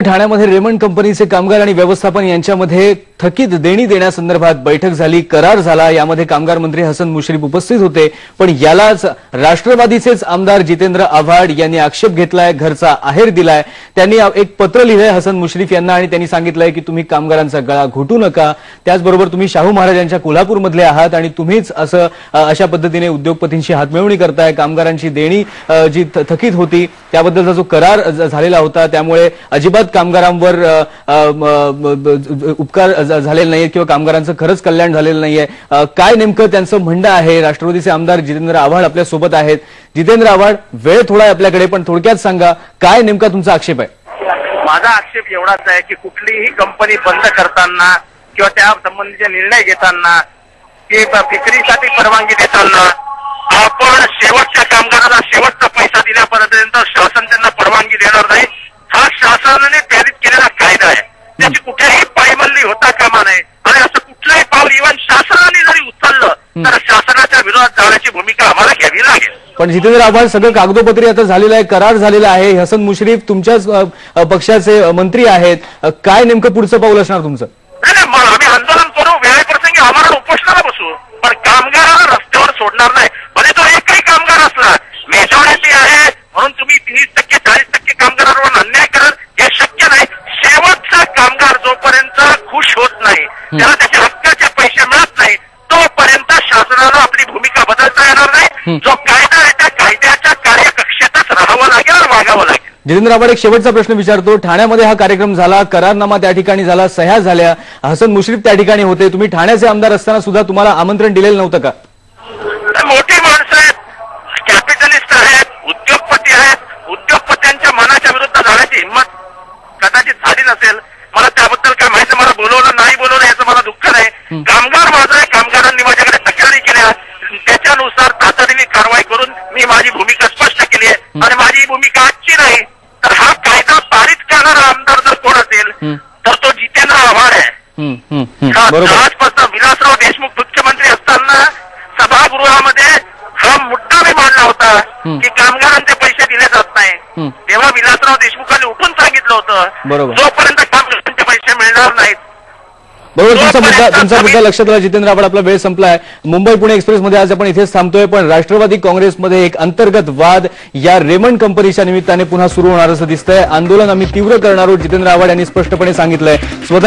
ठाण्यामध्ये रेमंड कंपनीचे कामगार आणि व्यवस्थापन यांच्यामध्ये थकीत देणी देण्यासंदर्भात बैठक झाली, करार झाला। यामध्ये कामगार मंत्री हसन मुश्रीफ उपस्थित होते, पण यालाच राष्ट्रवादीचेच आमदार जितेंद्र आव्हाड यांनी आक्षेप घेतलाय, घरचा आहेर दिलाय। त्यांनी एक पत्र लिहिलंय हसन मुश्रीफ यांना आणि त्यांनी सांगितलंय की तुम्ही कामगारांचा गळा घोटू नका, त्याचबरोबर तुम्ही शाहू महाराजांच्या कोल्हापूरमधले आहात आणि तुम्हीच अशा पद्धतीने उद्योगपतींशी हातमिळवणी करताय। कामगारांची देणी जी थकीत होती त्याबद्दलचा जो करार झालेला होता त्यामुळे अजिबात कामगारांवर उपकार झालेले नाहीये किंवा कामगारांचं खरंच कल्याण झालेलं नाहीये। काय नेमकं त्यांचं म्हणणं आहे? राष्ट्रवादीचे आमदार जितेंद्र आव्हाड आपल्या सोबत आहेत। जितेंद्र आव्हाड, वेळ थोडा आहे आपल्याकडे, पण थोडक्यात सांगा काय नेमका तुमचा आक्षेप आहे? माझा आक्षेप एवढाच आहे की कुठलीही कंपनी बंद करताना किंवा त्या संबंधीचे निर्णय घेताना की विक्रीसाठी परवानगी देताना आपण शेवटच्या कामगाराला शेवटचा पैसा दिल्यापर्यंत शासन त्यांना परवानगी देणार नाही। हा शासनाने प्रेरित केलेला कायदा आहे, त्याची कुठेही पायमल्ली होता कामा नये आणि असं कुठलंही पाऊल इव्हन शासनाने जरी उचललं तर शासनाच्या विरोधात जाण्याची भूमिका आम्हाला घ्यावी लागेल। पण जितेंद्र आव्हाड, सगळं कागदोपत्री आता झालेलं आहे, करार झालेला आहे, हसन मुश्रीफ तुमच्याच पक्षाचे मंत्री आहेत, काय नेमकं पुढचं पाऊल असणार तुमचं? नाही, आम्ही आंदोलन करू, वेळेप्रसंगी आम्हाला उपोषणाला बसू, पण कामगाराला रस्त्यावर सोडणार नाही। भले तो एकही कामगार असला, मेजॉरिटी आहे म्हणून तुम्ही 30% 40% कामगारांवर अन्याय कराल हे शक्य नाही। शेवटचा कामगार जोपर्यंत खुश होत नाही, त्याला त्याच्या हक्काचे पैसे मिळत नाही, तोपर्यंत शासनाला आपली भूमिका बदलता येणार नाही। जो कायदा आहे त्या कायद्याच्या कार्यकक्षेतच राहावं लागेल आणि वागावं लागेल। जितेंद्र आव्हाड, एक शेवटचा प्रश्न विचारतो। ठाण्यामध्ये हा कार्यक्रम झाला, करारनामा त्या ठिकाणी झाला, सह्या झाल्या, हसन मुश्रीफ त्या ठिकाणी होते, तुम्ही ठाण्याचे आमदार असताना सुद्धा तुम्हाला आमंत्रण दिलेलं नव्हतं का? मोठी माणसं आहेत, कॅपिटलिस्ट आहेत, उद्योगपती आहेत, उद्योगपत्यांच्या मनाच्या विरुद्ध जाण्याची हिंमत कदाचित झाली नसेल। मला त्याबद्दल काय माहिती, मला बोलवलं नाही बोलवलं याचं मला दुःख नाही। कामगार माझा आहे, कामगारांनी माझ्याकडे तक्रारी केल्या, त्याच्यानुसार तातडीने कारवाई करून मी माझी भूमिका स्पष्ट केली आहे आणि माझी भूमिका आजची नाही तर हा कायदा पारित करणारा आमदार जर कोण असेल तर तो जितेंद्र आव्हाड आहे। आजपासून विलासराव देशमुख मुख्यमंत्री असताना सभागृहामध्ये हा मुद्दा मी मांडला होता की कामगारांचे पैसे दिले जात नाही, तेव्हा विलासराव देशमुखांनी उठून सांगितलं होतं जोपर्यंत कामगारांचे पैसे मिळणार नाहीत। बरोबर, तुमचा मुद्दा लक्षात आला जितेंद्र आव्हाड। आपला वेळ संपलाय। मुंबई पुणे एक्सप्रेसमध्ये आज आपण इथेच थांबतोय, पण राष्ट्रवादी काँग्रेसमध्ये एक अंतर्गत वाद या रेमंड कंपनीच्या निमित्ताने पुन्हा सुरू होणार असं दिसतंय। आंदोलन आम्ही तीव्र करणार आहोत, जितेंद्र आव्हाड यांनी स्पष्टपणे सांगितलंय। स्वतः